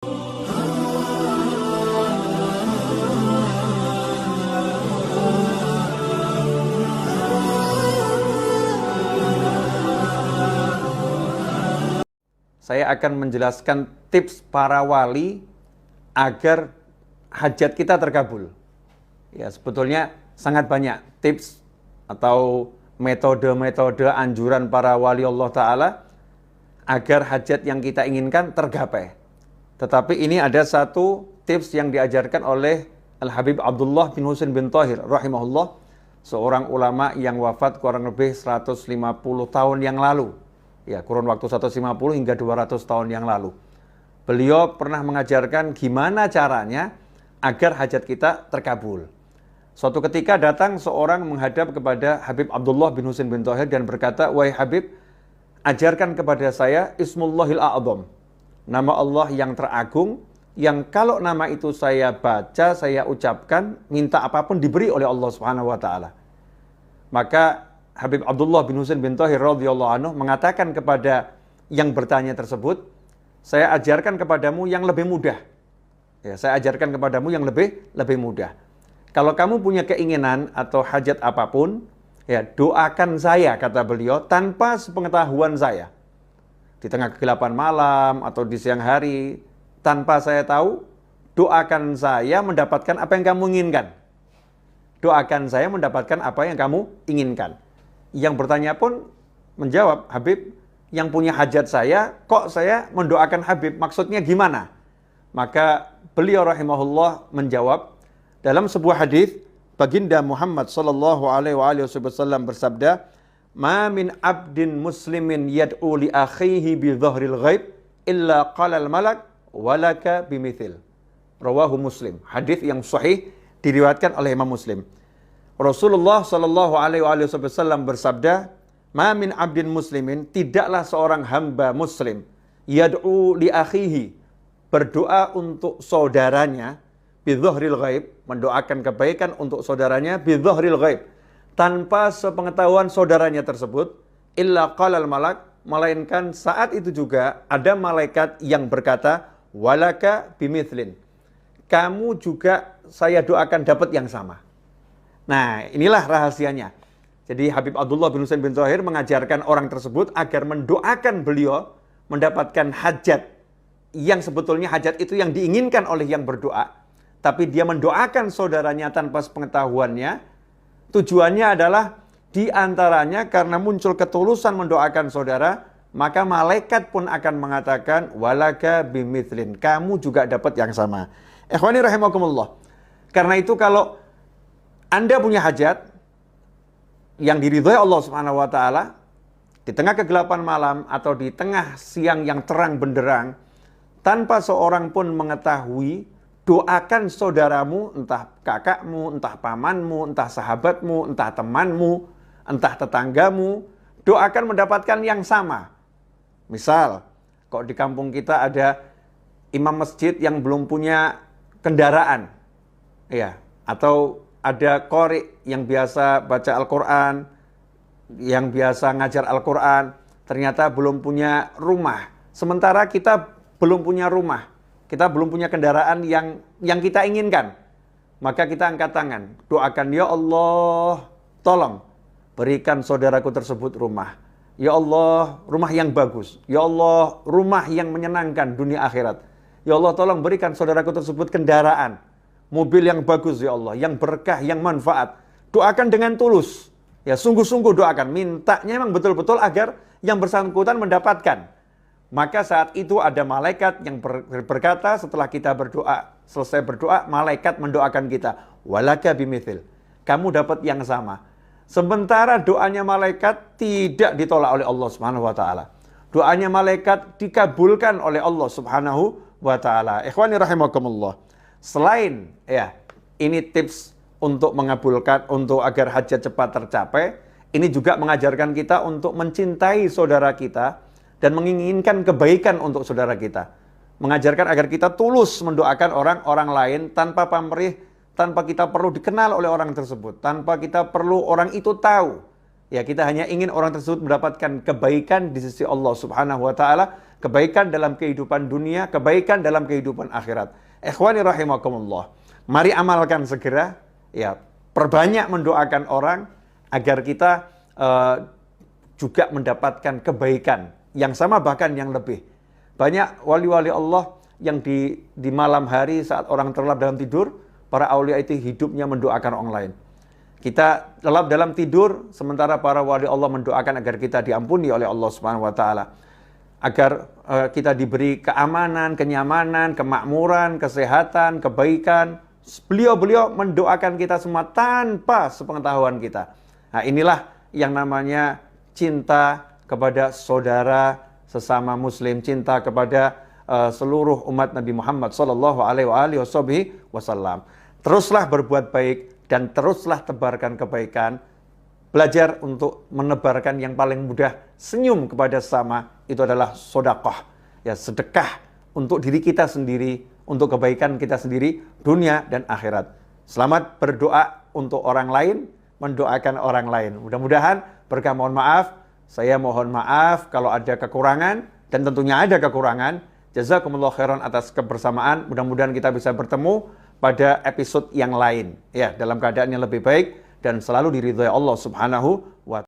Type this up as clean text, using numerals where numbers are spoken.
Saya akan menjelaskan tips para wali agar hajat kita terkabul. Ya, sebetulnya sangat banyak tips atau metode-metode anjuran para wali Allah Ta'ala agar hajat yang kita inginkan tergapai. Tetapi ini ada satu tips yang diajarkan oleh Al-Habib Abdullah bin Husain bin Thahir rahimahullah, seorang ulama yang wafat kurang lebih 150 tahun yang lalu. Ya, kurun waktu 150 hingga 200 tahun yang lalu. Beliau pernah mengajarkan gimana caranya agar hajat kita terkabul. Suatu ketika datang seorang menghadap kepada Habib Abdullah bin Husain bin Thahir dan berkata, "Wahai Habib, ajarkan kepada saya Ismullahil A'zam, nama Allah yang teragung, yang kalau nama itu saya baca, saya ucapkan, minta apapun diberi oleh Allah Subhanahu wa taala." Maka Habib Abdullah bin Husain bin Thahir radhiyallahu anhu mengatakan kepada yang bertanya tersebut, "Saya ajarkan kepadamu yang lebih mudah." Ya, saya ajarkan kepadamu yang lebih mudah. Kalau kamu punya keinginan atau hajat apapun, ya doakan saya, kata beliau, tanpa sepengetahuan saya. Di tengah kegelapan malam atau di siang hari, tanpa saya tahu, doakan saya mendapatkan apa yang kamu inginkan. Doakan saya mendapatkan apa yang kamu inginkan. Yang bertanya pun menjawab, "Habib, yang punya hajat saya, kok saya mendoakan Habib? Maksudnya gimana?" Maka beliau rahimahullah menjawab, dalam sebuah hadis baginda Muhammad sallallahu alaihi wasallam bersabda, "Ma min abdin muslimin yad'u li akhihi bi dhahril ghaib illa qala al malak walaka bimithil." Rawahu Muslim. Hadis yang sahih diriwayatkan oleh Imam Muslim. Rasulullah sallallahu alaihi wasallam bersabda, "Ma min abdin muslimin," tidaklah seorang hamba muslim, yad'u li akhihi, berdoa untuk saudaranya, bidzahril ghaib, mendoakan kebaikan untuk saudaranya, bidzahril ghaib, tanpa sepengetahuan saudaranya tersebut, illa qalal malak, melainkan saat itu juga ada malaikat yang berkata, walaka bimithlin, kamu juga saya doakan dapat yang sama. Nah, inilah rahasianya. Jadi Habib Abdullah bin Husain bin Thahir mengajarkan orang tersebut agar mendoakan beliau mendapatkan hajat yang sebetulnya hajat itu yang diinginkan oleh yang berdoa, tapi dia mendoakan saudaranya tanpa sepengetahuannya. Tujuannya adalah diantaranya karena muncul ketulusan mendoakan saudara, maka malaikat pun akan mengatakan walaka bimithlin, kamu juga dapat yang sama. Ikhwani rahimakumullah. Karena itu kalau Anda punya hajat yang diridhai Allah Subhanahu wa taala di tengah kegelapan malam atau di tengah siang yang terang benderang, tanpa seorang pun mengetahui, doakan saudaramu, entah kakakmu, entah pamanmu, entah sahabatmu, entah temanmu, entah tetanggamu, doakan mendapatkan yang sama. Misal, kok di kampung kita ada imam masjid yang belum punya kendaraan, ya, atau ada qori yang biasa baca Al-Quran, yang biasa ngajar Al-Quran, ternyata belum punya rumah. Sementara kita belum punya rumah, kita belum punya kendaraan yang kita inginkan. Maka kita angkat tangan, doakan, ya Allah, tolong berikan saudaraku tersebut rumah. Ya Allah, rumah yang bagus. Ya Allah, rumah yang menyenangkan dunia akhirat. Ya Allah, tolong berikan saudaraku tersebut kendaraan, mobil yang bagus ya Allah, yang berkah, yang manfaat. Doakan dengan tulus. Ya, sungguh-sungguh doakan. Mintanya memang betul-betul agar yang bersangkutan mendapatkan. Maka saat itu ada malaikat yang berkata setelah kita berdoa, selesai berdoa, malaikat mendoakan kita. Walaka bimithil. Kamu dapat yang sama. Sementara doanya malaikat tidak ditolak oleh Allah Subhanahu wa taala. Doanya malaikat dikabulkan oleh Allah Subhanahu wa taala. Ikhwani rahimakumullah. Selain ya, ini tips untuk mengabulkan, untuk agar hajat cepat tercapai, ini juga mengajarkan kita untuk mencintai saudara kita dan menginginkan kebaikan untuk saudara kita. Mengajarkan agar kita tulus mendoakan orang-orang lain tanpa pamrih, tanpa kita perlu dikenal oleh orang tersebut, tanpa kita perlu orang itu tahu. Ya, kita hanya ingin orang tersebut mendapatkan kebaikan di sisi Allah Subhanahu wa taala kebaikan dalam kehidupan dunia, kebaikan dalam kehidupan akhirat. Ikhwani rahimakumullah. Mari amalkan segera, ya, perbanyak mendoakan orang agar kita juga mendapatkan kebaikan yang sama bahkan yang lebih. Banyak wali-wali Allah yang di malam hari saat orang terlelap dalam tidur, para aulia itu hidupnya mendoakan orang lain. Kita lelap dalam tidur, sementara para wali Allah mendoakan agar kita diampuni oleh Allah Subhanahu wa taala. Agar kita diberi keamanan, kenyamanan, kemakmuran, kesehatan, kebaikan. Beliau-beliau mendoakan kita semua tanpa sepengetahuan kita. Nah, inilah yang namanya cinta kepada saudara sesama muslim, cinta kepada seluruh umat Nabi Muhammad sallallahu alaihi wasallam. Teruslah berbuat baik dan teruslah tebarkan kebaikan. Belajar untuk menebarkan yang paling mudah, senyum kepada sesama, itu adalah sedekah. Ya, sedekah untuk diri kita sendiri, untuk kebaikan kita sendiri, dunia dan akhirat. Selamat berdoa untuk orang lain, mendoakan orang lain. Mudah-mudahan berkah, mohon maaf. Saya mohon maaf kalau ada kekurangan, dan tentunya ada kekurangan. Jazakumullah khairan atas kebersamaan. Mudah-mudahan kita bisa bertemu pada episode yang lain, ya, dalam keadaan yang lebih baik dan selalu diridhai Allah Subhanahu wa